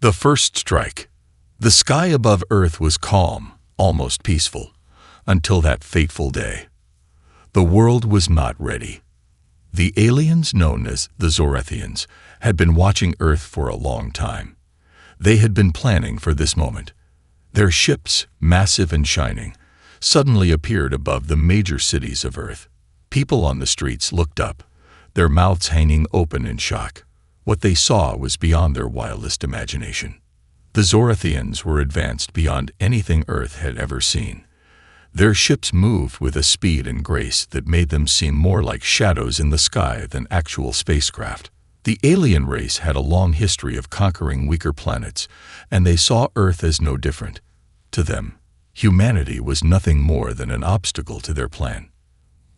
The first strike. The sky above Earth was calm, almost peaceful, until that fateful day. The world was not ready. The aliens known as the Zorathians had been watching Earth for a long time. They had been planning for this moment. Their ships, massive and shining, suddenly appeared above the major cities of Earth. People on the streets looked up, their mouths hanging open in shock. What they saw was beyond their wildest imagination. The Zorathians were advanced beyond anything Earth had ever seen. Their ships moved with a speed and grace that made them seem more like shadows in the sky than actual spacecraft. The alien race had a long history of conquering weaker planets, and they saw Earth as no different. To them, humanity was nothing more than an obstacle to their plan.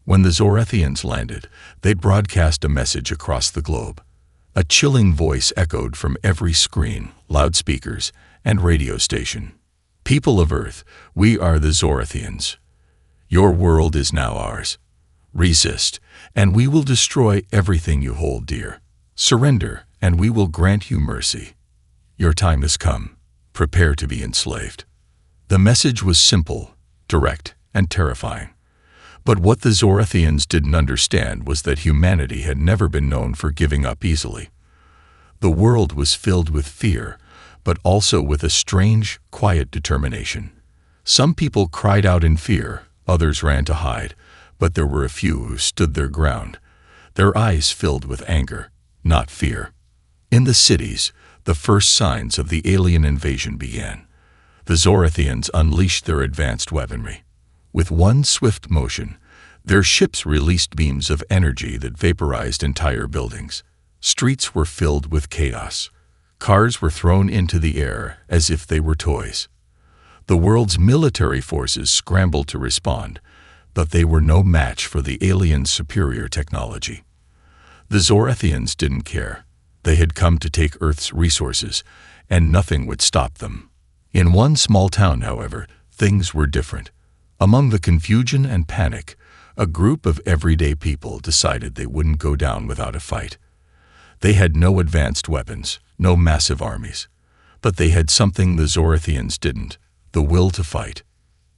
When the Zorathians landed, they broadcast a message across the globe. A chilling voice echoed from every screen, loudspeakers, and radio station. People of Earth, we are the Zorathians. Your world is now ours. Resist, and we will destroy everything you hold dear. Surrender, and we will grant you mercy. Your time has come. Prepare to be enslaved. The message was simple, direct, and terrifying. But what the Zorathians didn't understand was that humanity had never been known for giving up easily. The world was filled with fear, but also with a strange, quiet determination. Some people cried out in fear, others ran to hide, but there were a few who stood their ground, their eyes filled with anger, not fear. In the cities, the first signs of the alien invasion began. The Zorathians unleashed their advanced weaponry. With one swift motion, their ships released beams of energy that vaporized entire buildings. Streets were filled with chaos. Cars were thrown into the air as if they were toys. The world's military forces scrambled to respond, but they were no match for the aliens' superior technology. The Zorathians didn't care. They had come to take Earth's resources, and nothing would stop them. In one small town, however, things were different. Among the confusion and panic, a group of everyday people decided they wouldn't go down without a fight. They had no advanced weapons, no massive armies, but they had something the Zorathians didn't: the will to fight.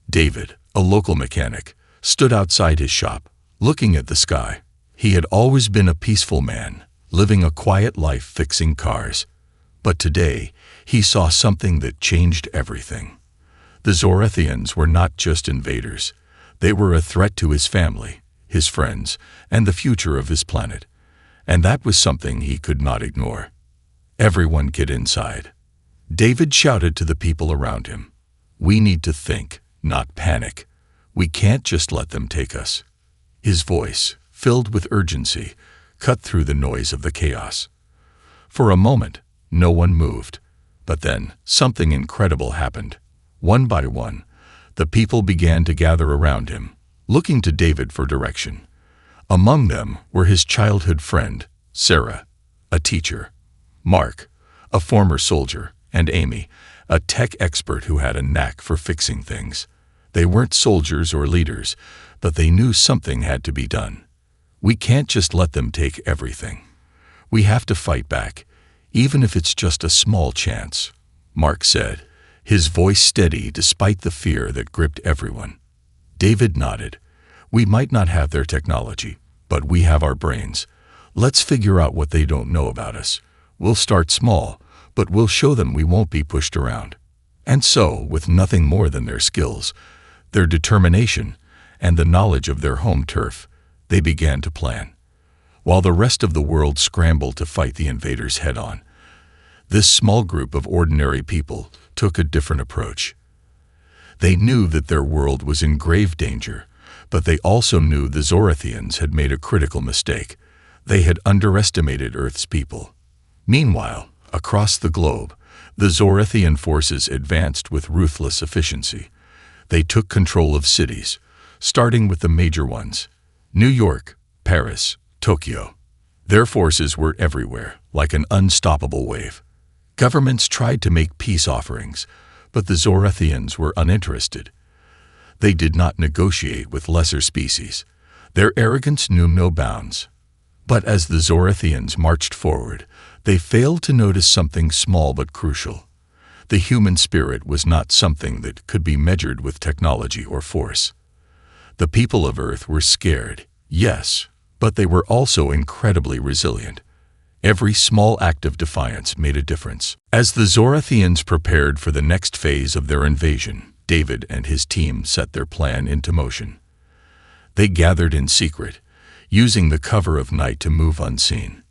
David, a local mechanic, stood outside his shop, looking at the sky. He had always been a peaceful man, living a quiet life fixing cars. But today, he saw something that changed everything. The Zorathians were not just invaders. They were a threat to his family, his friends, and the future of his planet. And that was something he could not ignore. Everyone get inside. David shouted to the people around him. We need to think, not panic. We can't just let them take us. His voice, filled with urgency, cut through the noise of the chaos. For a moment, no one moved. But then, something incredible happened. One by one, the people began to gather around him, looking to David for direction. Among them were his childhood friend, Sarah, a teacher, Mark, a former soldier, and Amy, a tech expert who had a knack for fixing things. They weren't soldiers or leaders, but they knew something had to be done. We can't just let them take everything. We have to fight back, even if it's just a small chance, Mark said, his voice steady despite the fear that gripped everyone. David nodded. We might not have their technology, but we have our brains. Let's figure out what they don't know about us. We'll start small, but we'll show them we won't be pushed around. And so, with nothing more than their skills, their determination, and the knowledge of their home turf, they began to plan. While the rest of the world scrambled to fight the invaders head-on, this small group of ordinary people took a different approach. They knew that their world was in grave danger, but they also knew the Zorathians had made a critical mistake. They had underestimated Earth's people. Meanwhile, across the globe, the Zorathian forces advanced with ruthless efficiency. They took control of cities, starting with the major ones: New York, Paris, Tokyo. Their forces were everywhere, like an unstoppable wave. Governments tried to make peace offerings, but the Zorathians were uninterested. They did not negotiate with lesser species. Their arrogance knew no bounds. But as the Zorathians marched forward, they failed to notice something small but crucial. The human spirit was not something that could be measured with technology or force. The people of Earth were scared, yes, but they were also incredibly resilient. Every small act of defiance made a difference. As the Zorathians prepared for the next phase of their invasion, David and his team set their plan into motion. They gathered in secret, using the cover of night to move unseen.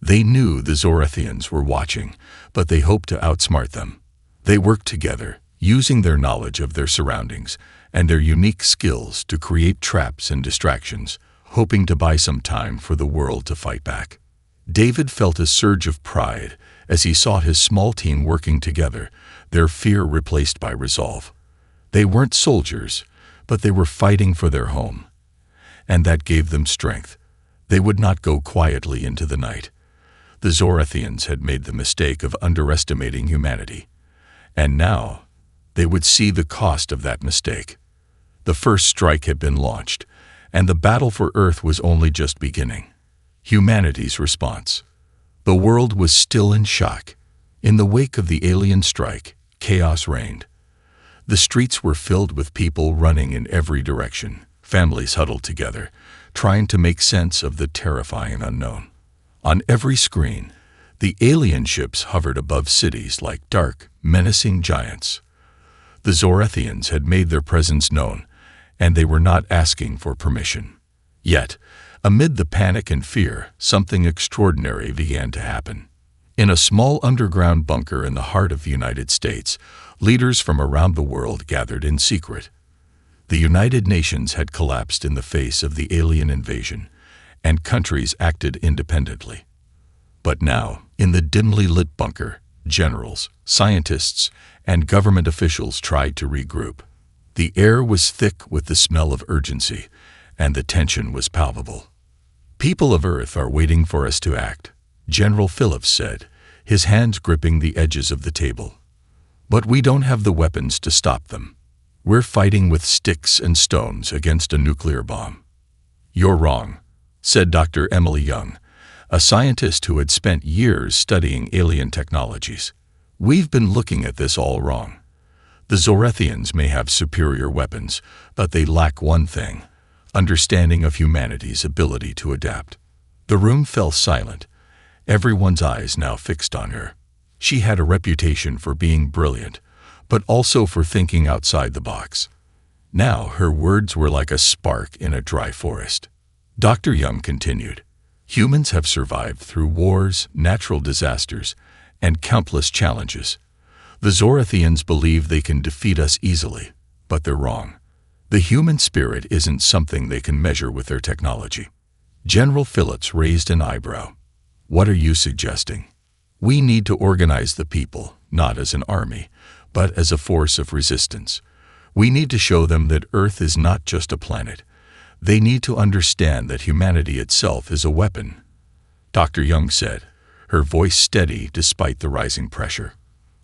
They knew the Zorathians were watching, but they hoped to outsmart them. They worked together, using their knowledge of their surroundings and their unique skills to create traps and distractions, hoping to buy some time for the world to fight back. David felt a surge of pride as he saw his small team working together, their fear replaced by resolve. They weren't soldiers, but they were fighting for their home. And that gave them strength. They would not go quietly into the night. The Zorathians had made the mistake of underestimating humanity. And now, they would see the cost of that mistake. The first strike had been launched, and the battle for Earth was only just beginning. Humanity's response. The world was still in shock. In the wake of the alien strike, chaos reigned. The streets were filled with people running in every direction, families huddled together, trying to make sense of the terrifying unknown. On every screen, the alien ships hovered above cities like dark, menacing giants. The Zorathians had made their presence known, and they were not asking for permission. Yet, amid the panic and fear, something extraordinary began to happen. In a small underground bunker in the heart of the United States, leaders from around the world gathered in secret. The United Nations had collapsed in the face of the alien invasion, and countries acted independently. But now, in the dimly lit bunker, generals, scientists, and government officials tried to regroup. The air was thick with the smell of urgency, and the tension was palpable. "People of Earth are waiting for us to act," General Phillips said, his hands gripping the edges of the table. "But we don't have the weapons to stop them. We're fighting with sticks and stones against a nuclear bomb." "You're wrong," said Dr. Emily Young, a scientist who had spent years studying alien technologies. "We've been looking at this all wrong. The Zorathians may have superior weapons, but they lack one thing: understanding of humanity's ability to adapt." The room fell silent, everyone's eyes now fixed on her. She had a reputation for being brilliant, but also for thinking outside the box. Now her words were like a spark in a dry forest. Dr. Young continued, "Humans have survived through wars, natural disasters, and countless challenges. The Zorathians believe they can defeat us easily, but they're wrong. The human spirit isn't something they can measure with their technology." General Phillips raised an eyebrow. "What are you suggesting?" "We need to organize the people, not as an army, but as a force of resistance. We need to show them that Earth is not just a planet. They need to understand that humanity itself is a weapon," Dr. Young said, her voice steady despite the rising pressure.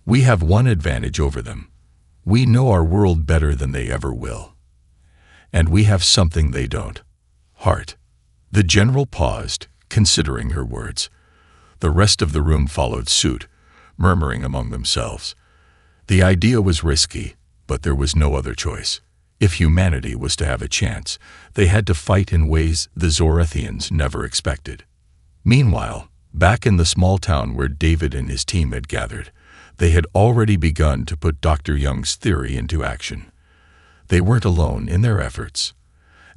"We have one advantage over them. We know our world better than they ever will. And we have something they don't: heart." The general paused, considering her words. The rest of the room followed suit, murmuring among themselves. The idea was risky, but there was no other choice. If humanity was to have a chance, they had to fight in ways the Zorathians never expected. Meanwhile, back in the small town where David and his team had gathered, they had already begun to put Dr. Young's theory into action. They weren't alone in their efforts.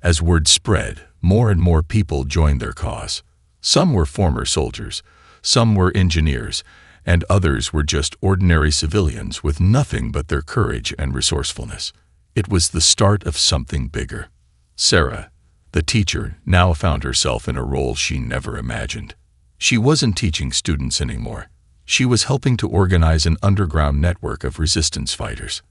As word spread, more and more people joined their cause. Some were former soldiers, some were engineers, and others were just ordinary civilians with nothing but their courage and resourcefulness. It was the start of something bigger. Sarah, the teacher, now found herself in a role she never imagined. She wasn't teaching students anymore. She was helping to organize an underground network of resistance fighters.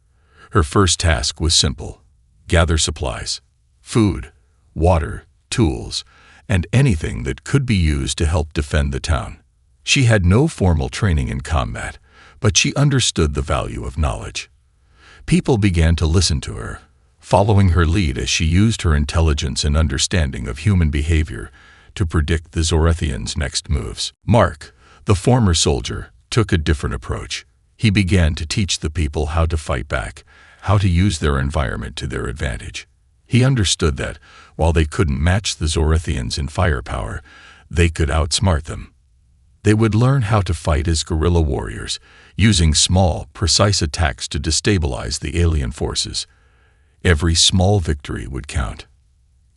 Her first task was simple: gather supplies, food, water, tools, and anything that could be used to help defend the town. She had no formal training in combat, but she understood the value of knowledge. People began to listen to her, following her lead as she used her intelligence and understanding of human behavior to predict the Zorathians' next moves. Mark, the former soldier, took a different approach. He began to teach the people how to fight back, how to use their environment to their advantage. He understood that, while they couldn't match the Zorathians in firepower, they could outsmart them. They would learn how to fight as guerrilla warriors, using small, precise attacks to destabilize the alien forces. Every small victory would count.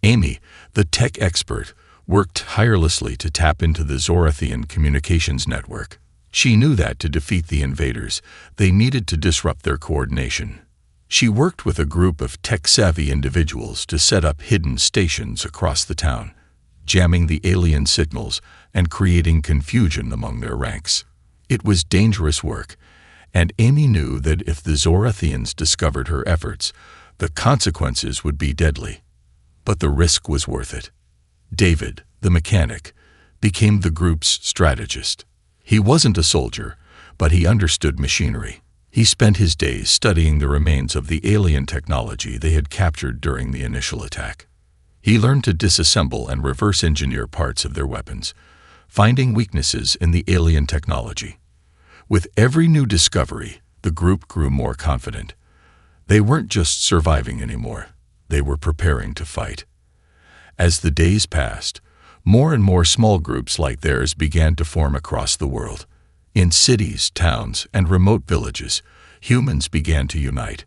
Amy, the tech expert, worked tirelessly to tap into the Zorathian communications network. She knew that to defeat the invaders, they needed to disrupt their coordination. She worked with a group of tech-savvy individuals to set up hidden stations across the town, jamming the alien signals and creating confusion among their ranks. It was dangerous work, and Amy knew that if the Zorathians discovered her efforts, the consequences would be deadly. But the risk was worth it. David, the mechanic, became the group's strategist. He wasn't a soldier, but he understood machinery. He spent his days studying the remains of the alien technology they had captured during the initial attack. He learned to disassemble and reverse engineer parts of their weapons, finding weaknesses in the alien technology. With every new discovery, the group grew more confident. They weren't just surviving anymore, they were preparing to fight. As the days passed, more and more small groups like theirs began to form across the world. In cities, towns, and remote villages, humans began to unite.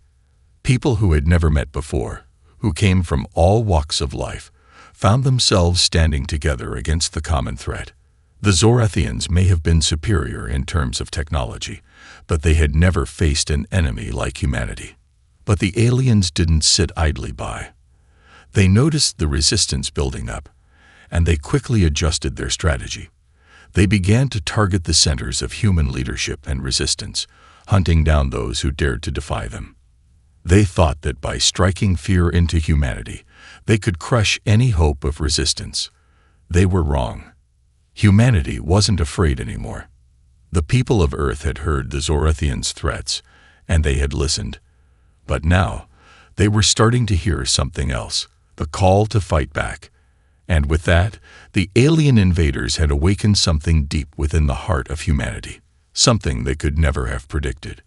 People who had never met before, who came from all walks of life, found themselves standing together against the common threat. The Zorathians may have been superior in terms of technology, but they had never faced an enemy like humanity. But the aliens didn't sit idly by. They noticed the resistance building up, and they quickly adjusted their strategy. They began to target the centers of human leadership and resistance, hunting down those who dared to defy them. They thought that by striking fear into humanity, they could crush any hope of resistance. They were wrong. Humanity wasn't afraid anymore. The people of Earth had heard the Zorathians' threats, and they had listened. But now, they were starting to hear something else, the call to fight back. And with that, the alien invaders had awakened something deep within the heart of humanity, something they could never have predicted.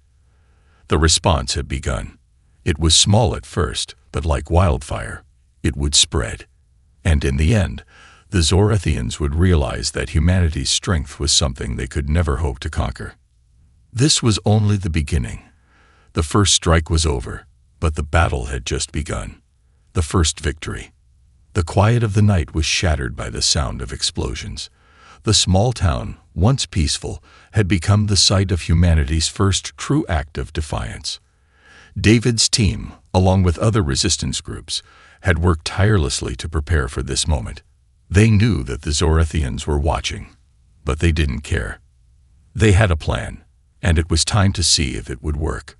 The response had begun. It was small at first, but like wildfire, it would spread. And in the end, the Zorathians would realize that humanity's strength was something they could never hope to conquer. This was only the beginning. The first strike was over, but the battle had just begun. The first victory. The quiet of the night was shattered by the sound of explosions. The small town, once peaceful, had become the site of humanity's first true act of defiance. David's team, along with other resistance groups, had worked tirelessly to prepare for this moment. They knew that the Zorathians were watching, but they didn't care. They had a plan, and it was time to see if it would work.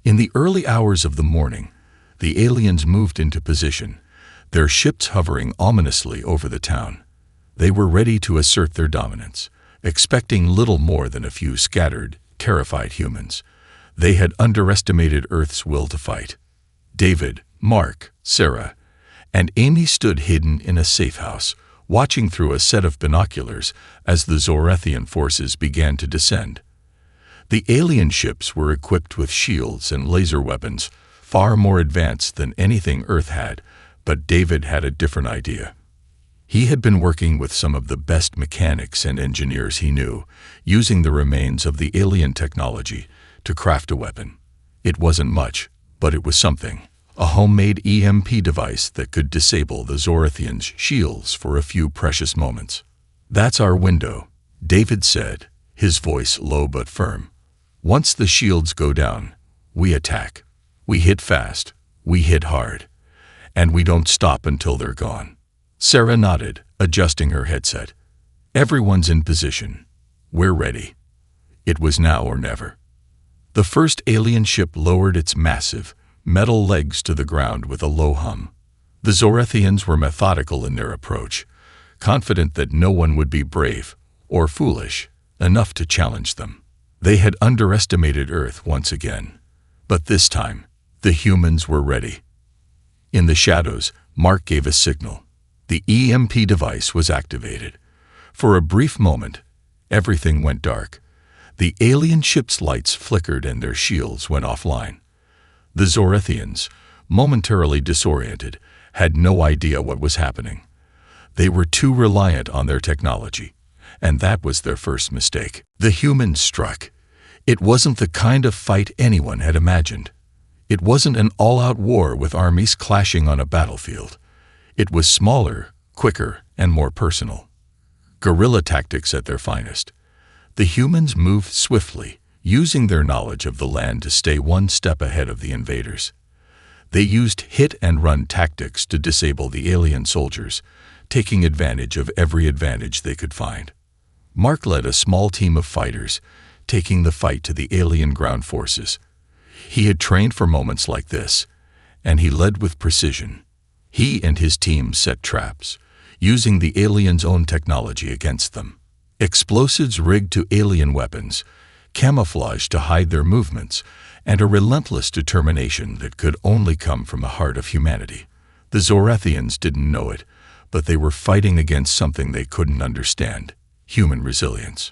In the early hours of the morning, the aliens moved into position, their ships hovering ominously over the town. They were ready to assert their dominance, expecting little more than a few scattered, terrified humans. They had underestimated Earth's will to fight. David, Mark, Sarah, and Amy stood hidden in a safe house, watching through a set of binoculars as the Zorathian forces began to descend. The alien ships were equipped with shields and laser weapons, far more advanced than anything Earth had, but David had a different idea. He had been working with some of the best mechanics and engineers he knew, using the remains of the alien technology to craft a weapon. It wasn't much, but it was something. A homemade EMP device that could disable the Zorathians' shields for a few precious moments. "That's our window," David said, his voice low but firm. "Once the shields go down, we attack. We hit fast, we hit hard, and we don't stop until they're gone." Sarah nodded, adjusting her headset. "Everyone's in position. We're ready." It was now or never. The first alien ship lowered its massive, metal legs to the ground with a low hum. The Zorathians were methodical in their approach, confident that no one would be brave, or foolish, enough to challenge them. They had underestimated Earth once again, but this time, the humans were ready. In the shadows, Mark gave a signal. The EMP device was activated. For a brief moment, everything went dark. The alien ship's lights flickered and their shields went offline. The Zorathians, momentarily disoriented, had no idea what was happening. They were too reliant on their technology, and that was their first mistake. The humans struck. It wasn't the kind of fight anyone had imagined. It wasn't an all-out war with armies clashing on a battlefield. It was smaller, quicker, and more personal. Guerrilla tactics at their finest. The humans moved swiftly, using their knowledge of the land to stay one step ahead of the invaders. They used hit-and-run tactics to disable the alien soldiers, taking advantage of every advantage they could find. Mark led a small team of fighters, taking the fight to the alien ground forces. He had trained for moments like this, and he led with precision. He and his team set traps, using the aliens' own technology against them. Explosives rigged to alien weapons, camouflage to hide their movements, and a relentless determination that could only come from the heart of humanity. The Zorathians didn't know it, but they were fighting against something they couldn't understand: human resilience.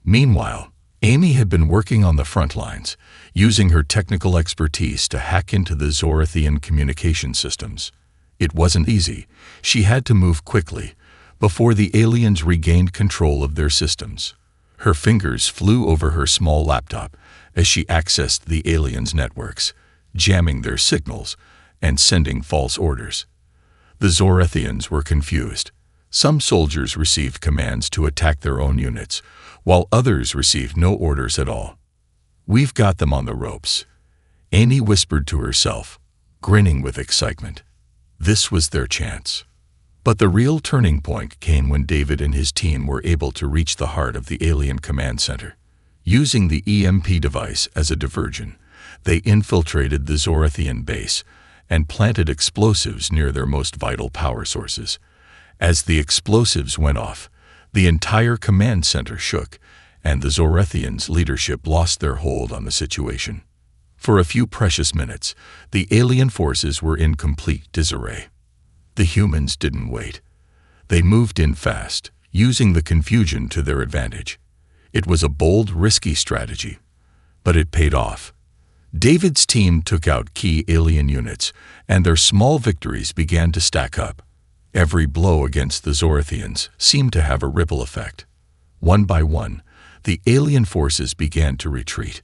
Meanwhile, Amy had been working on the front lines, using her technical expertise to hack into the Zorathian communication systems. It wasn't easy. She had to move quickly, before the aliens regained control of their systems. Her fingers flew over her small laptop as she accessed the aliens' networks, jamming their signals and sending false orders. The Zorathians were confused. Some soldiers received commands to attack their own units, while others received no orders at all. "We've got them on the ropes," Amy whispered to herself, grinning with excitement. This was their chance. But the real turning point came when David and his team were able to reach the heart of the alien command center. Using the EMP device as a diversion, they infiltrated the Zorathian base and planted explosives near their most vital power sources. As the explosives went off, the entire command center shook, and the Zorathians' leadership lost their hold on the situation. For a few precious minutes, the alien forces were in complete disarray. The humans didn't wait. They moved in fast, using the confusion to their advantage. It was a bold, risky strategy, but it paid off. David's team took out key alien units, and their small victories began to stack up. Every blow against the Zorathians seemed to have a ripple effect. One by one, the alien forces began to retreat.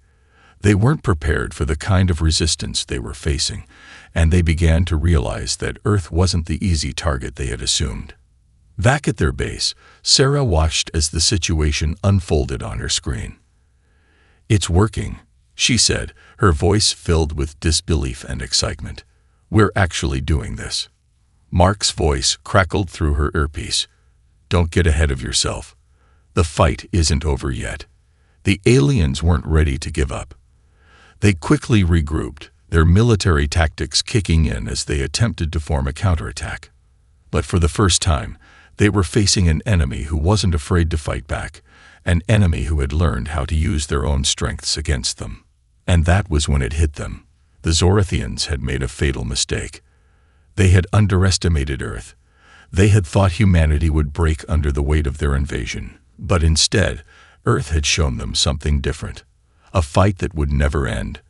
They weren't prepared for the kind of resistance they were facing, and they began to realize that Earth wasn't the easy target they had assumed. Back at their base, Sarah watched as the situation unfolded on her screen. "It's working," she said, her voice filled with disbelief and excitement. "We're actually doing this." Mark's voice crackled through her earpiece. "Don't get ahead of yourself. The fight isn't over yet." The aliens weren't ready to give up. They quickly regrouped, their military tactics kicking in as they attempted to form a counterattack. But for the first time, they were facing an enemy who wasn't afraid to fight back, an enemy who had learned how to use their own strengths against them. And that was when it hit them. The Zorathians had made a fatal mistake. They had underestimated Earth. They had thought humanity would break under the weight of their invasion. But instead, Earth had shown them something different. A fight that would never end.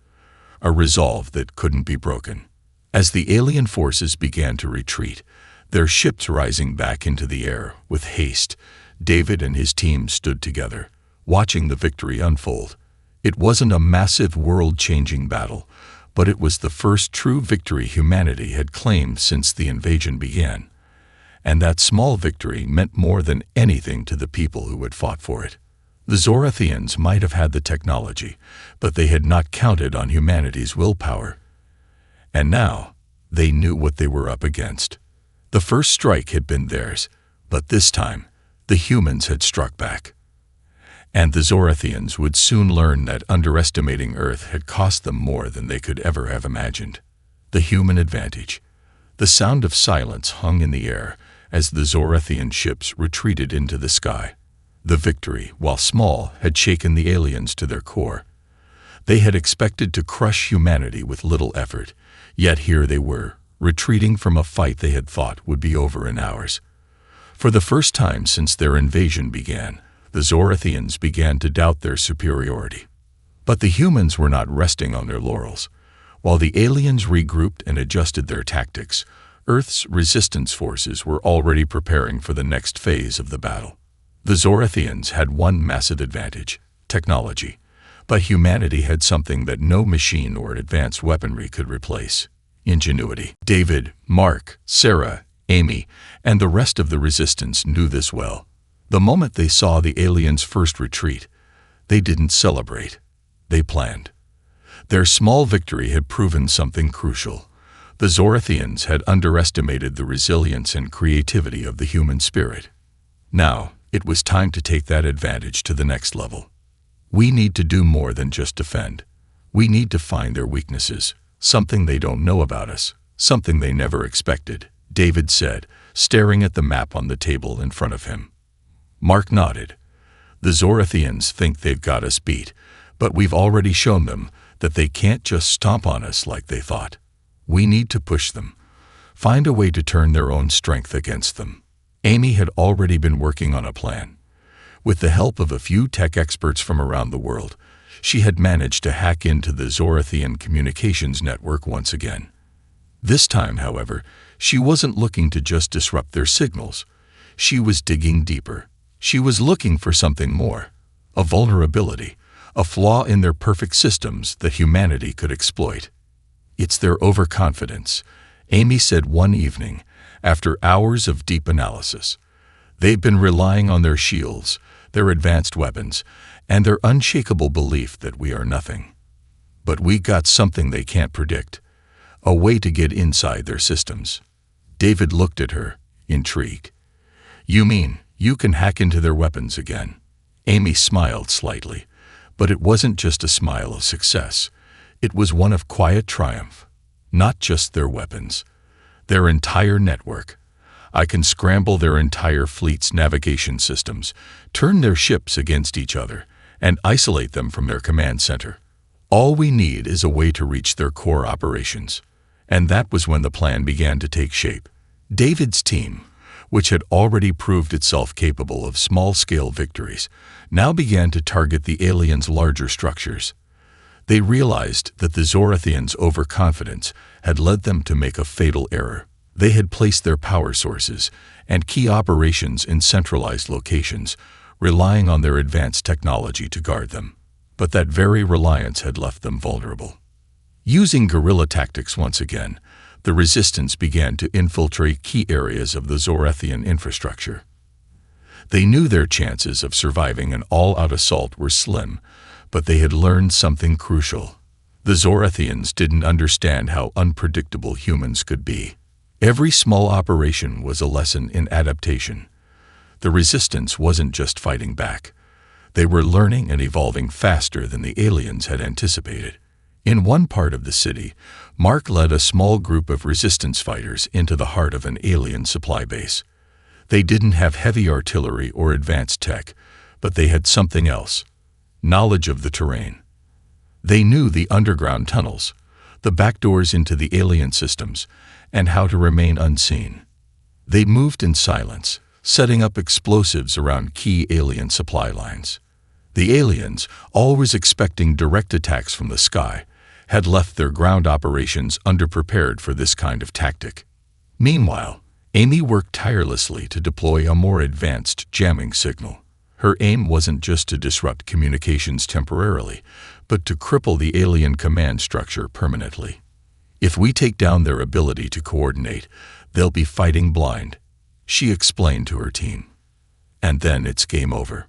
A resolve that couldn't be broken. As the alien forces began to retreat, their ships rising back into the air with haste, David and his team stood together, watching the victory unfold. It wasn't a massive world-changing battle, but it was the first true victory humanity had claimed since the invasion began. And that small victory meant more than anything to the people who had fought for it. The Zorathians might have had the technology, but they had not counted on humanity's willpower. And now, they knew what they were up against. The first strike had been theirs, but this time, the humans had struck back. And the Zorathians would soon learn that underestimating Earth had cost them more than they could ever have imagined. The human advantage. The sound of silence hung in the air as the Zorathian ships retreated into the sky. The victory, while small, had shaken the aliens to their core. They had expected to crush humanity with little effort, yet here they were, retreating from a fight they had thought would be over in hours. For the first time since their invasion began, the Zorathians began to doubt their superiority. But the humans were not resting on their laurels. While the aliens regrouped and adjusted their tactics, Earth's resistance forces were already preparing for the next phase of the battle. The Zorathians had one massive advantage: technology. But humanity had something that no machine or advanced weaponry could replace: ingenuity. David, Mark, Sarah, Amy, and the rest of the resistance knew this well. The moment they saw the aliens' first retreat, they didn't celebrate. They planned. Their small victory had proven something crucial. The Zorathians had underestimated the resilience and creativity of the human spirit. Now, it was time to take that advantage to the next level. We need to do more than just defend. We need to find their weaknesses, something they don't know about us, something they never expected, David said, staring at the map on the table in front of him. Mark nodded. The Zorathians think they've got us beat, but we've already shown them that they can't just stomp on us like they thought. We need to push them, find a way to turn their own strength against them. Amy had already been working on a plan. With the help of a few tech experts from around the world, she had managed to hack into the Zorathian communications network once again. This time, however, she wasn't looking to just disrupt their signals. She was digging deeper. She was looking for something more: a vulnerability, a flaw in their perfect systems that humanity could exploit. "It's their overconfidence," Amy said one evening, after hours of deep analysis. "They've been relying on their shields, their advanced weapons, and their unshakable belief that we are nothing. But we got something they can't predict: a way to get inside their systems." David looked at her, intrigued. "You mean you can hack into their weapons again?" Amy smiled slightly, but it wasn't just a smile of success. It was one of quiet triumph. Not just their weapons, their entire network. "I can scramble their entire fleet's navigation systems, turn their ships against each other, and isolate them from their command center. All we need is a way to reach their core operations." And that was when the plan began to take shape. David's team, which had already proved itself capable of small-scale victories, now began to target the aliens' larger structures. They realized that the Zorathians' overconfidence had led them to make a fatal error. They had placed their power sources and key operations in centralized locations, relying on their advanced technology to guard them. But that very reliance had left them vulnerable. Using guerrilla tactics once again, the resistance began to infiltrate key areas of the Zorathian infrastructure. They knew their chances of surviving an all-out assault were slim, but they had learned something crucial. The Zorathians didn't understand how unpredictable humans could be. Every small operation was a lesson in adaptation. The resistance wasn't just fighting back. They were learning and evolving faster than the aliens had anticipated. In one part of the city, Mark led a small group of resistance fighters into the heart of an alien supply base. They didn't have heavy artillery or advanced tech, but they had something else: knowledge of the terrain. They knew the underground tunnels, the back doors into the alien systems, and how to remain unseen. They moved in silence, setting up explosives around key alien supply lines. The aliens, always expecting direct attacks from the sky, had left their ground operations underprepared for this kind of tactic. Meanwhile, Amy worked tirelessly to deploy a more advanced jamming signal. Her aim wasn't just to disrupt communications temporarily, but to cripple the alien command structure permanently. "If we take down their ability to coordinate, they'll be fighting blind," she explained to her team. "And then it's game over."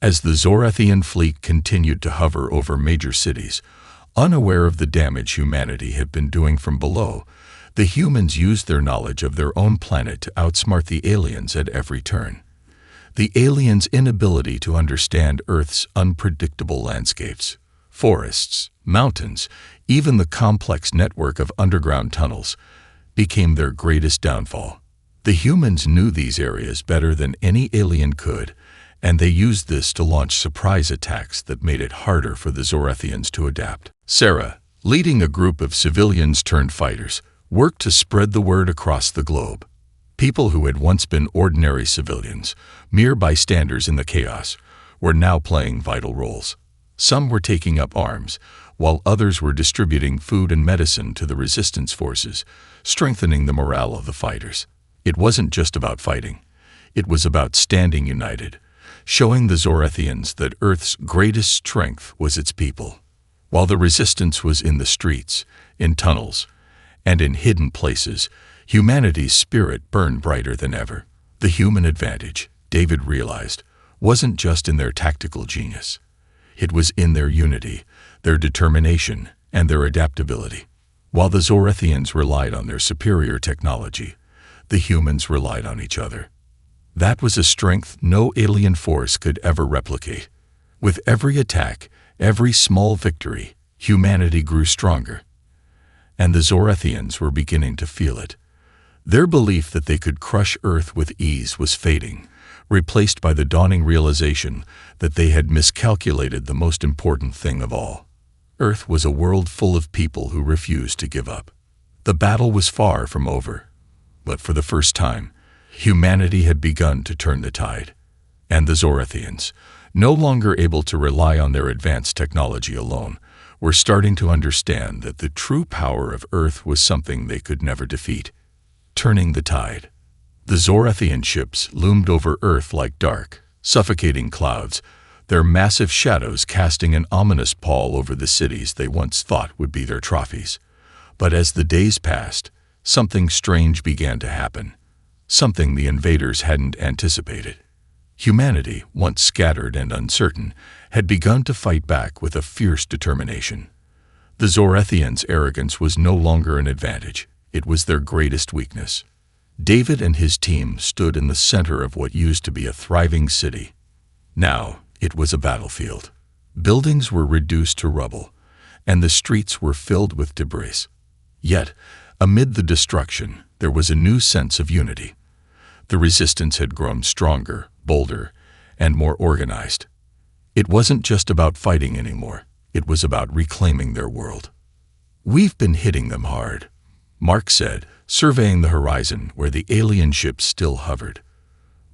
As the Zorathian fleet continued to hover over major cities, unaware of the damage humanity had been doing from below, the humans used their knowledge of their own planet to outsmart the aliens at every turn. The aliens' inability to understand Earth's unpredictable landscapes, forests, mountains, even the complex network of underground tunnels, became their greatest downfall. The humans knew these areas better than any alien could, and they used this to launch surprise attacks that made it harder for the Zorathians to adapt. Sarah, leading a group of civilians-turned-fighters, worked to spread the word across the globe. People who had once been ordinary civilians, mere bystanders in the chaos, were now playing vital roles. Some were taking up arms, while others were distributing food and medicine to the resistance forces, strengthening the morale of the fighters. It wasn't just about fighting. It was about standing united, showing the Zorathians that Earth's greatest strength was its people. While the resistance was in the streets, in tunnels, and in hidden places, humanity's spirit burned brighter than ever. The human advantage, David realized, wasn't just in their tactical genius. It was in their unity, their determination, and their adaptability. While the Zorathians relied on their superior technology, the humans relied on each other. That was a strength no alien force could ever replicate. With every attack, every small victory, humanity grew stronger. And the Zorathians were beginning to feel it. Their belief that they could crush Earth with ease was fading, replaced by the dawning realization that they had miscalculated the most important thing of all. Earth was a world full of people who refused to give up. The battle was far from over, but for the first time, humanity had begun to turn the tide. And the Zorathians, no longer able to rely on their advanced technology alone, were starting to understand that the true power of Earth was something they could never defeat. Turning the tide. The Zorathian ships loomed over Earth like dark, suffocating clouds, their massive shadows casting an ominous pall over the cities they once thought would be their trophies. But as the days passed, something strange began to happen, something the invaders hadn't anticipated. Humanity, once scattered and uncertain, had begun to fight back with a fierce determination. The Zorathians' arrogance was no longer an advantage. It was their greatest weakness. David and his team stood in the center of what used to be a thriving city. Now, it was a battlefield. Buildings were reduced to rubble, and the streets were filled with debris. Yet, amid the destruction, there was a new sense of unity. The resistance had grown stronger, bolder, and more organized. It wasn't just about fighting anymore. It was about reclaiming their world. "We've been hitting them hard," Mark said, surveying the horizon where the alien ships still hovered.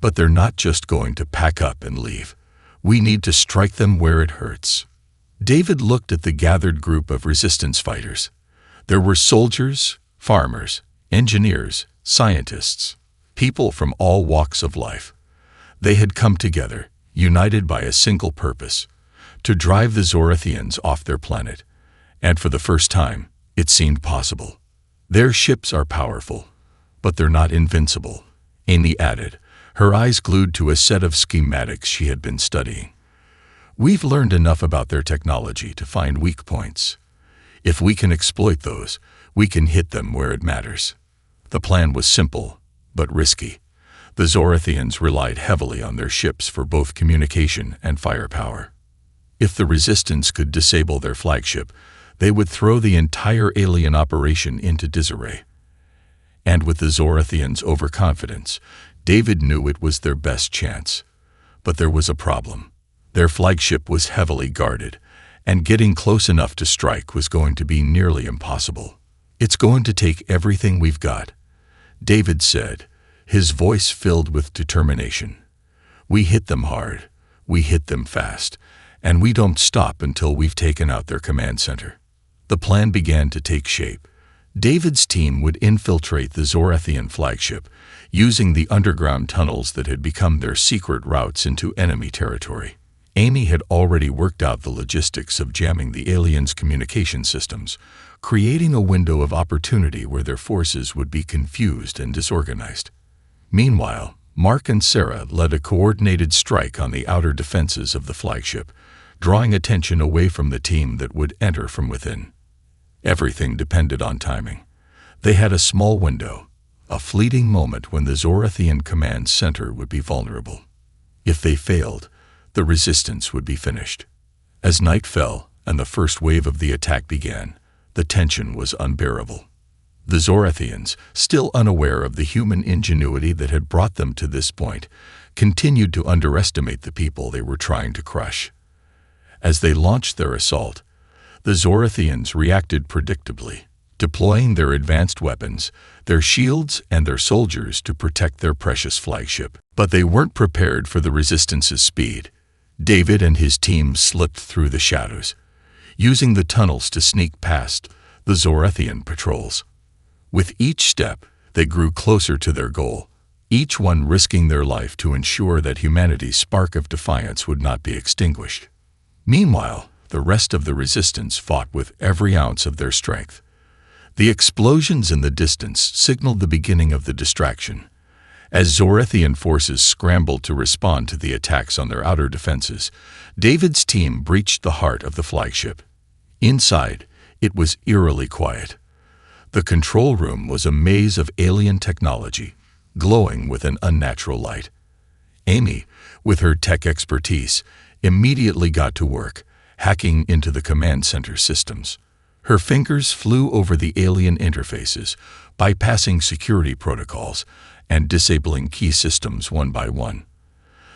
"But they're not just going to pack up and leave. We need to strike them where it hurts." David looked at the gathered group of resistance fighters. There were soldiers, farmers, engineers, scientists, people from all walks of life. They had come together, united by a single purpose: to drive the Zorathians off their planet. And for the first time, it seemed possible. "Their ships are powerful, but they're not invincible," Amy added, her eyes glued to a set of schematics she had been studying. "We've learned enough about their technology to find weak points. If we can exploit those, we can hit them where it matters." The plan was simple, but risky. The Zorathians relied heavily on their ships for both communication and firepower. If the resistance could disable their flagship, they would throw the entire alien operation into disarray. And with the Zorathians' overconfidence, David knew it was their best chance. But there was a problem. Their flagship was heavily guarded, and getting close enough to strike was going to be nearly impossible. "It's going to take everything we've got," David said, his voice filled with determination. "We hit them hard, we hit them fast, and we don't stop until we've taken out their command center." The plan began to take shape. David's team would infiltrate the Zorathian flagship, using the underground tunnels that had become their secret routes into enemy territory. Amy had already worked out the logistics of jamming the aliens' communication systems, creating a window of opportunity where their forces would be confused and disorganized. Meanwhile, Mark and Sarah led a coordinated strike on the outer defenses of the flagship, drawing attention away from the team that would enter from within. Everything depended on timing. They had a small window, a fleeting moment when the Zorathian command center would be vulnerable. If they failed, the resistance would be finished. As night fell and the first wave of the attack began, the tension was unbearable. The Zorathians, still unaware of the human ingenuity that had brought them to this point, continued to underestimate the people they were trying to crush. As they launched their assault, the Zorathians reacted predictably, deploying their advanced weapons, their shields, and their soldiers to protect their precious flagship. But they weren't prepared for the Resistance's speed. David and his team slipped through the shadows, using the tunnels to sneak past the Zorethian patrols. With each step, they grew closer to their goal, each one risking their life to ensure that humanity's spark of defiance would not be extinguished. Meanwhile, the rest of the Resistance fought with every ounce of their strength. The explosions in the distance signaled the beginning of the distraction. As Zorethian forces scrambled to respond to the attacks on their outer defenses, David's team breached the heart of the flagship. Inside, it was eerily quiet. The control room was a maze of alien technology, glowing with an unnatural light. Amy, with her tech expertise, immediately got to work, hacking into the command center systems. Her fingers flew over the alien interfaces, bypassing security protocols and disabling key systems one by one.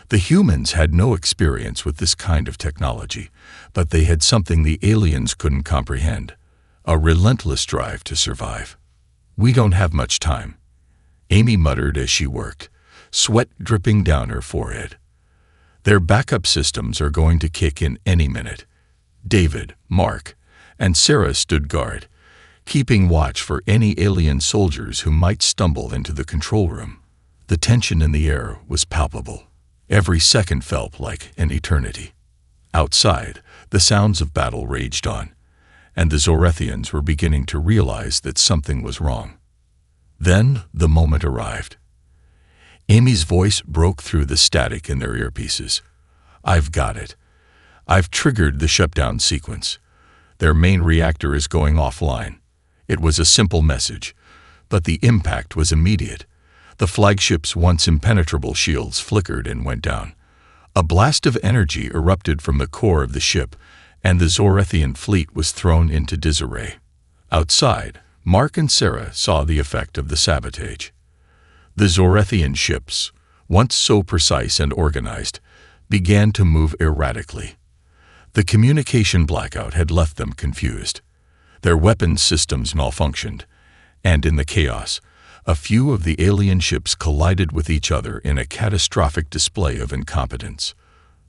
The humans had no experience with this kind of technology, but they had something the aliens couldn't comprehend: a relentless drive to survive. "We don't have much time," Amy muttered as she worked, sweat dripping down her forehead. "Their backup systems are going to kick in any minute." David, Mark, and Sarah stood guard, keeping watch for any alien soldiers who might stumble into the control room. The tension in the air was palpable. Every second felt like an eternity. Outside, the sounds of battle raged on, and the Zorethians were beginning to realize that something was wrong. Then the moment arrived. Amy's voice broke through the static in their earpieces. "I've got it. I've triggered the shutdown sequence. Their main reactor is going offline." It was a simple message, but the impact was immediate. The flagship's once impenetrable shields flickered and went down. A blast of energy erupted from the core of the ship, and the Zorethian fleet was thrown into disarray. Outside, Mark and Sarah saw the effect of the sabotage. The Zorethian ships, once so precise and organized, began to move erratically. The communication blackout had left them confused. Their weapons systems malfunctioned, and in the chaos, a few of the alien ships collided with each other in a catastrophic display of incompetence.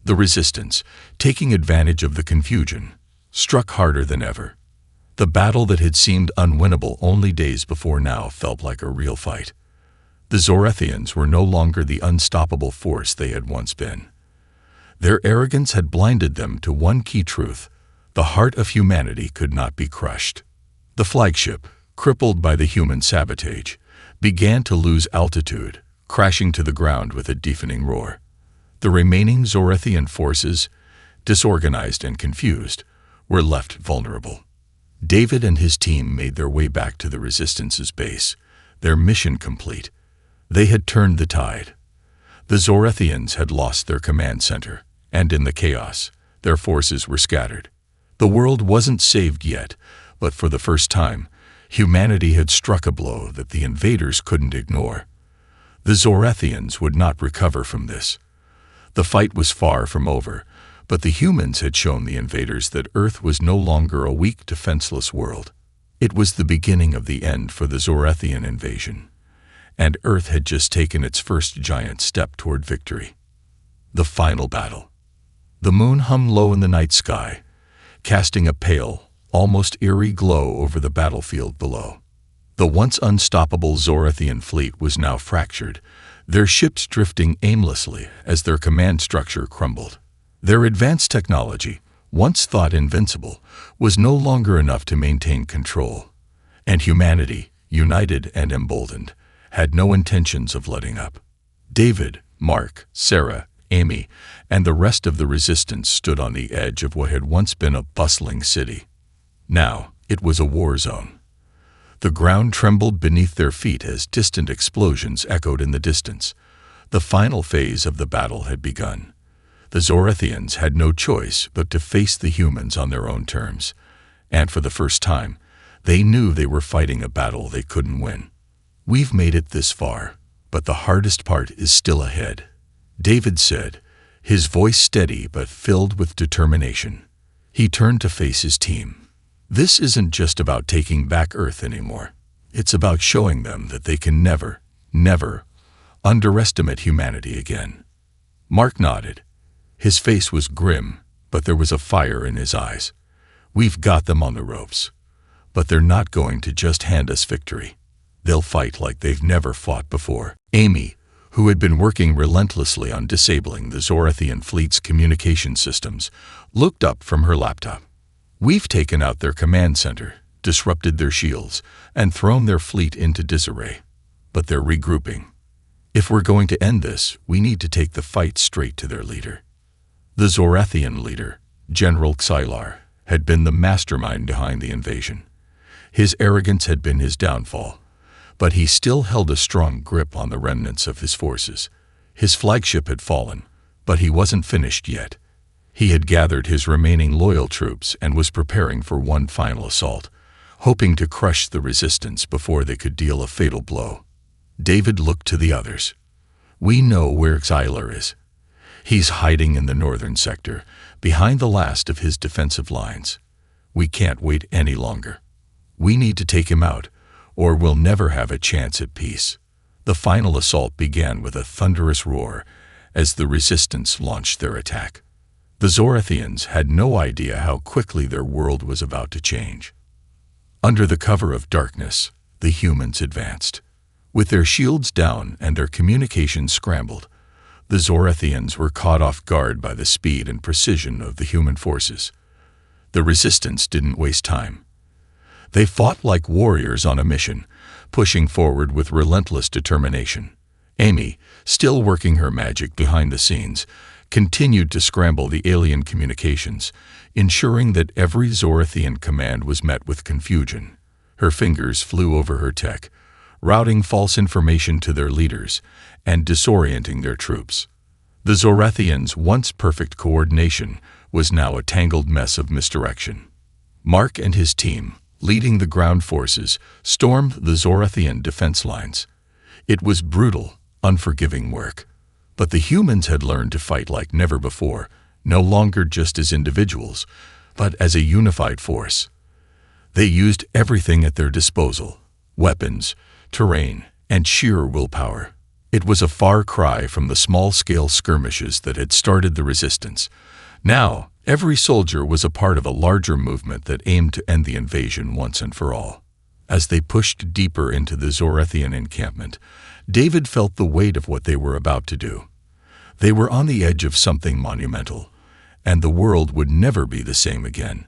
The Resistance, taking advantage of the confusion, struck harder than ever. The battle that had seemed unwinnable only days before now felt like a real fight. The Zorethians were no longer the unstoppable force they had once been. Their arrogance had blinded them to one key truth: the heart of humanity could not be crushed. The flagship, crippled by the human sabotage, began to lose altitude, crashing to the ground with a deafening roar. The remaining Zorethian forces, disorganized and confused, were left vulnerable. David and his team made their way back to the Resistance's base, their mission complete. They had turned the tide. The Zorethians had lost their command center, and in the chaos, their forces were scattered. The world wasn't saved yet, but for the first time, humanity had struck a blow that the invaders couldn't ignore. The Zorethians would not recover from this. The fight was far from over, but the humans had shown the invaders that Earth was no longer a weak, defenseless world. It was the beginning of the end for the Zorethian invasion, and Earth had just taken its first giant step toward victory. The final battle. The moon hummed low in the night sky, casting a pale, almost eerie glow over the battlefield below. The once unstoppable Zorethian fleet was now fractured, their ships drifting aimlessly as their command structure crumbled. Their advanced technology, once thought invincible, was no longer enough to maintain control, and humanity, united and emboldened, had no intentions of letting up. David, Mark, Sarah, Amy, and the rest of the Resistance stood on the edge of what had once been a bustling city. Now, it was a war zone. The ground trembled beneath their feet as distant explosions echoed in the distance. The final phase of the battle had begun. The Zorethians had no choice but to face the humans on their own terms, and for the first time, they knew they were fighting a battle they couldn't win. "We've made it this far, but the hardest part is still ahead," David said, his voice steady but filled with determination. He turned to face his team. This isn't just about taking back Earth anymore. It's about showing them that they can never, never underestimate humanity again. Mark nodded. His face was grim, but there was a fire in his eyes. We've got them on the ropes. But they're not going to just hand us victory. They'll fight like they've never fought before. Amy, who had been working relentlessly on disabling the Zorathian fleet's communication systems, looked up from her laptop. We've taken out their command center, disrupted their shields, and thrown their fleet into disarray. But they're regrouping. If we're going to end this, we need to take the fight straight to their leader. The Zorathian leader, General Xylar, had been the mastermind behind the invasion. His arrogance had been his downfall, but he still held a strong grip on the remnants of his forces. His flagship had fallen, but he wasn't finished yet. He had gathered his remaining loyal troops and was preparing for one final assault, hoping to crush the resistance before they could deal a fatal blow. David looked to the others. We know where Xylar is. He's hiding in the northern sector, behind the last of his defensive lines. We can't wait any longer. We need to take him out, or we'll never have a chance at peace. The final assault began with a thunderous roar as the resistance launched their attack. The Zorathians had no idea how quickly their world was about to change. Under the cover of darkness, the humans advanced. With their shields down and their communications scrambled, the Zorathians were caught off guard by the speed and precision of the human forces. The resistance didn't waste time. They fought like warriors on a mission, pushing forward with relentless determination. Amy, still working her magic behind the scenes, continued to scramble the alien communications, ensuring that every Zorathian command was met with confusion. Her fingers flew over her tech, routing false information to their leaders and disorienting their troops. The Zorathians' once perfect coordination was now a tangled mess of misdirection. Mark and his team, leading the ground forces, stormed the Zorathian defense lines. It was brutal, unforgiving work. But the humans had learned to fight like never before, no longer just as individuals, but as a unified force. They used everything at their disposal: weapons, terrain, and sheer willpower. It was a far cry from the small-scale skirmishes that had started the resistance. Now, every soldier was a part of a larger movement that aimed to end the invasion once and for all. As they pushed deeper into the Zorathian encampment, David felt the weight of what they were about to do. They were on the edge of something monumental, and the world would never be the same again.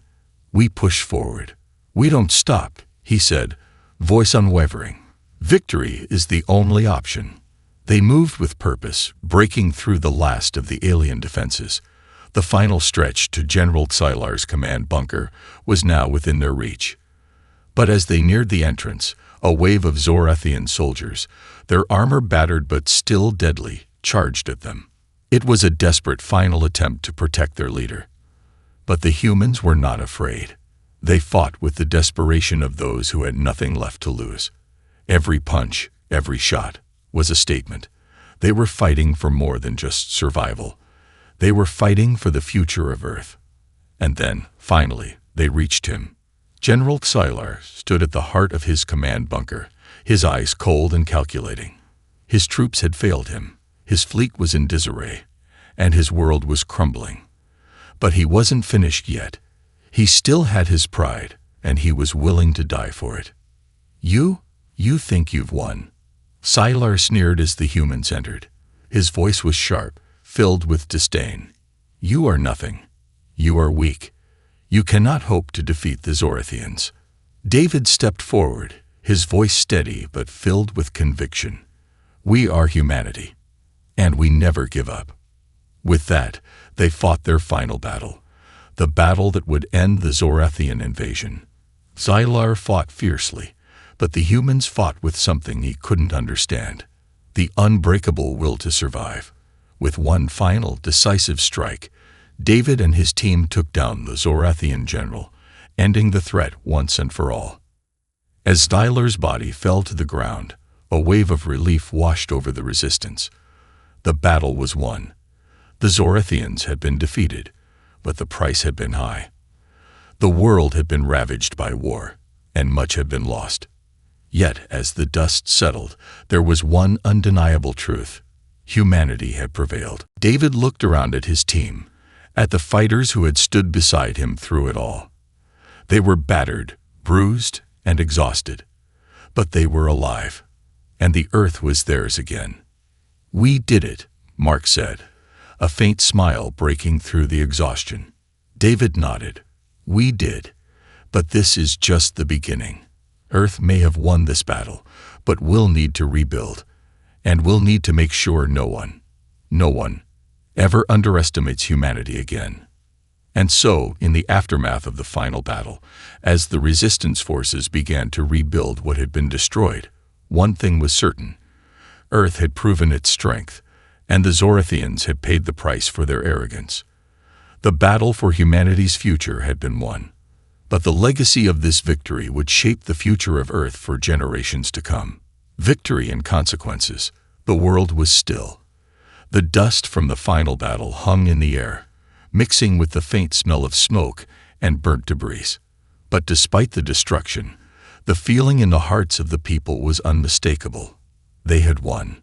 We push forward. We don't stop, he said, voice unwavering. Victory is the only option. They moved with purpose, breaking through the last of the alien defenses. The final stretch to General Xylar's command bunker was now within their reach. But as they neared the entrance, a wave of Zorathian soldiers, their armor battered but still deadly, charged at them. It was a desperate final attempt to protect their leader. But the humans were not afraid. They fought with the desperation of those who had nothing left to lose. Every punch, every shot, was a statement. They were fighting for more than just survival. They were fighting for the future of Earth. And then, finally, they reached him. General Xylar stood at the heart of his command bunker, his eyes cold and calculating. His troops had failed him, his fleet was in disarray, and his world was crumbling. But he wasn't finished yet. He still had his pride, and he was willing to die for it. You think you've won. Xylar sneered as the humans entered. His voice was sharp, filled with disdain. You are nothing. You are weak. You cannot hope to defeat the Zorathians. David stepped forward, his voice steady but filled with conviction. We are humanity, and we never give up. With that, they fought their final battle, the battle that would end the Zorathian invasion. Xylar fought fiercely, but the humans fought with something he couldn't understand: the unbreakable will to survive. With one final, decisive strike, David and his team took down the Zorathian general, ending the threat once and for all. As Xylar's body fell to the ground, a wave of relief washed over the resistance. The battle was won. The Zorathians had been defeated, but the price had been high. The world had been ravaged by war, and much had been lost. Yet, as the dust settled, there was one undeniable truth. Humanity had prevailed. David looked around at his team, at the fighters who had stood beside him through it all. They were battered, bruised, and exhausted, but they were alive, and the earth was theirs again. "We did it," Mark said, a faint smile breaking through the exhaustion. David nodded. "We did, but this is just the beginning. Earth may have won this battle, but we'll need to rebuild, and we'll need to make sure no one, ever underestimates humanity again." And so, in the aftermath of the final battle, as the resistance forces began to rebuild what had been destroyed, one thing was certain. Earth had proven its strength, and the Zorathians had paid the price for their arrogance. The battle for humanity's future had been won, but the legacy of this victory would shape the future of Earth for generations to come. Victory and consequences. The world was still. The dust from the final battle hung in the air, mixing with the faint smell of smoke and burnt debris. But despite the destruction, the feeling in the hearts of the people was unmistakable. They had won.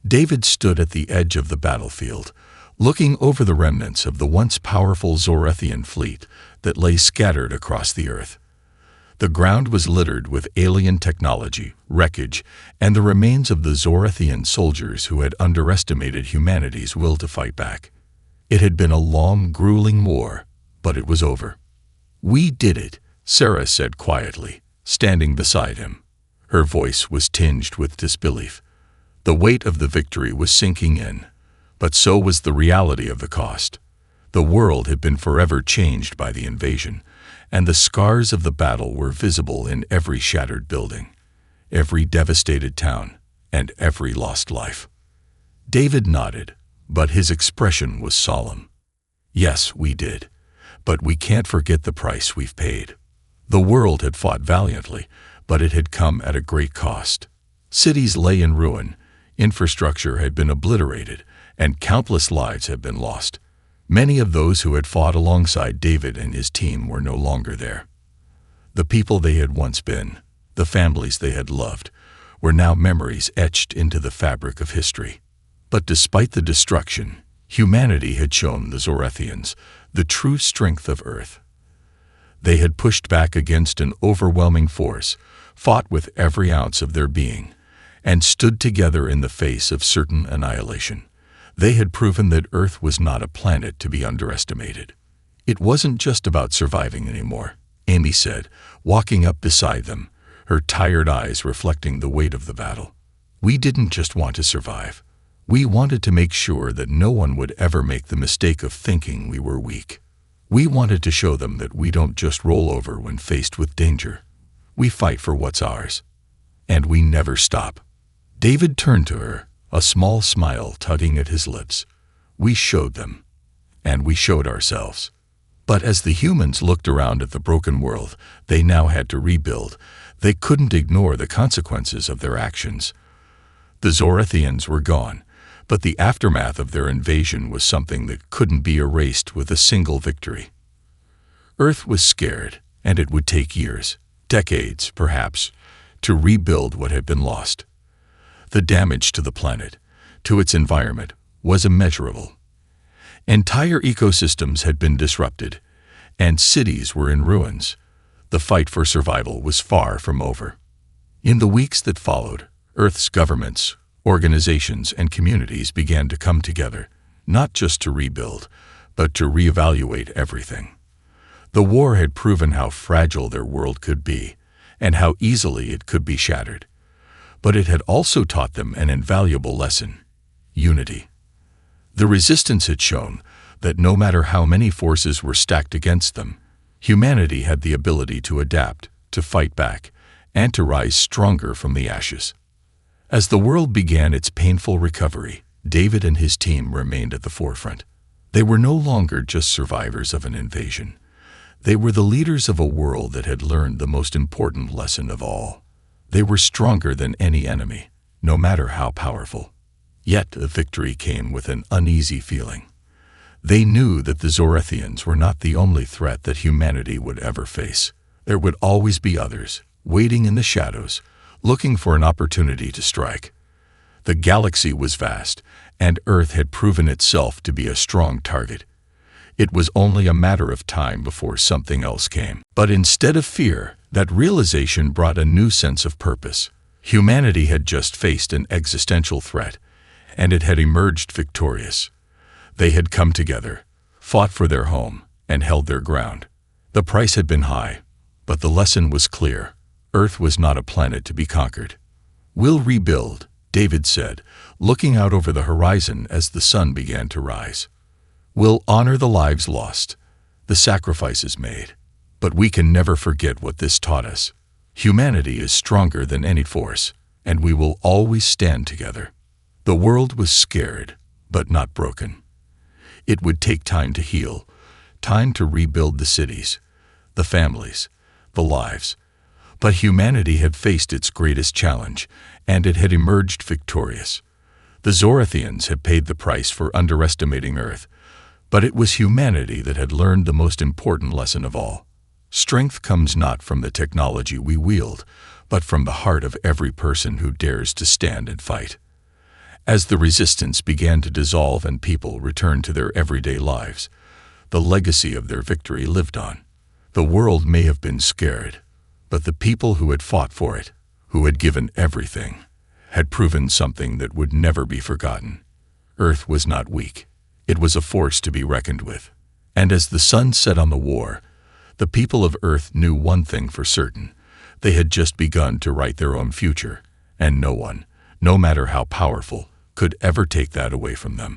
David stood at the edge of the battlefield, looking over the remnants of the once powerful Zorathian fleet that lay scattered across the earth. The ground was littered with alien technology, wreckage, and the remains of the Zorathian soldiers who had underestimated humanity's will to fight back. It had been a long, grueling war, but it was over. "We did it," Sarah said quietly, standing beside him. Her voice was tinged with disbelief. The weight of the victory was sinking in, but so was the reality of the cost. The world had been forever changed by the invasion, and the scars of the battle were visible in every shattered building, every devastated town, and every lost life. David nodded, but his expression was solemn. "Yes, we did, but we can't forget the price we've paid." The world had fought valiantly, but it had come at a great cost. Cities lay in ruin, infrastructure had been obliterated, and countless lives had been lost. Many of those who had fought alongside David and his team were no longer there. The people they had once been, the families they had loved, were now memories etched into the fabric of history. But despite the destruction, humanity had shown the Zorathians the true strength of Earth. They had pushed back against an overwhelming force, fought with every ounce of their being, and stood together in the face of certain annihilation. They had proven that Earth was not a planet to be underestimated. "It wasn't just about surviving anymore," Amy said, walking up beside them, her tired eyes reflecting the weight of the battle. "We didn't just want to survive. We wanted to make sure that no one would ever make the mistake of thinking we were weak. We wanted to show them that we don't just roll over when faced with danger. We fight for what's ours. And we never stop." David turned to her, a small smile tugging at his lips. "We showed them. And we showed ourselves." But as the humans looked around at the broken world they now had to rebuild, they couldn't ignore the consequences of their actions. The Zorathians were gone, but the aftermath of their invasion was something that couldn't be erased with a single victory. Earth was scared, and it would take years, decades perhaps, to rebuild what had been lost. The damage to the planet, to its environment, was immeasurable. Entire ecosystems had been disrupted, and cities were in ruins. The fight for survival was far from over. In the weeks that followed, Earth's governments, organizations, and communities began to come together, not just to rebuild, but to reevaluate everything. The war had proven how fragile their world could be, and how easily it could be shattered. But it had also taught them an invaluable lesson: unity. The resistance had shown that no matter how many forces were stacked against them, humanity had the ability to adapt, to fight back, and to rise stronger from the ashes. As the world began its painful recovery, David and his team remained at the forefront. They were no longer just survivors of an invasion. They were the leaders of a world that had learned the most important lesson of all. They were stronger than any enemy, no matter how powerful. Yet the victory came with an uneasy feeling. They knew that the Zorathians were not the only threat that humanity would ever face. There would always be others, waiting in the shadows, looking for an opportunity to strike. The galaxy was vast, and Earth had proven itself to be a strong target. It was only a matter of time before something else came. But instead of fear, that realization brought a new sense of purpose. Humanity had just faced an existential threat, and it had emerged victorious. They had come together, fought for their home, and held their ground. The price had been high, but the lesson was clear. Earth was not a planet to be conquered. "We'll rebuild," David said, looking out over the horizon as the sun began to rise. "We'll honor the lives lost, the sacrifices made. But we can never forget what this taught us. Humanity is stronger than any force, and we will always stand together." The world was scared, but not broken. It would take time to heal, time to rebuild the cities, the families, the lives. But humanity had faced its greatest challenge, and it had emerged victorious. The Zorathians had paid the price for underestimating Earth, but it was humanity that had learned the most important lesson of all. Strength comes not from the technology we wield, but from the heart of every person who dares to stand and fight. As the resistance began to dissolve and people returned to their everyday lives, the legacy of their victory lived on. The world may have been scared, but the people who had fought for it, who had given everything, had proven something that would never be forgotten. Earth was not weak. It was a force to be reckoned with. And as the sun set on the war, the people of Earth knew one thing for certain. They had just begun to write their own future, and no one, no matter how powerful, could ever take that away from them.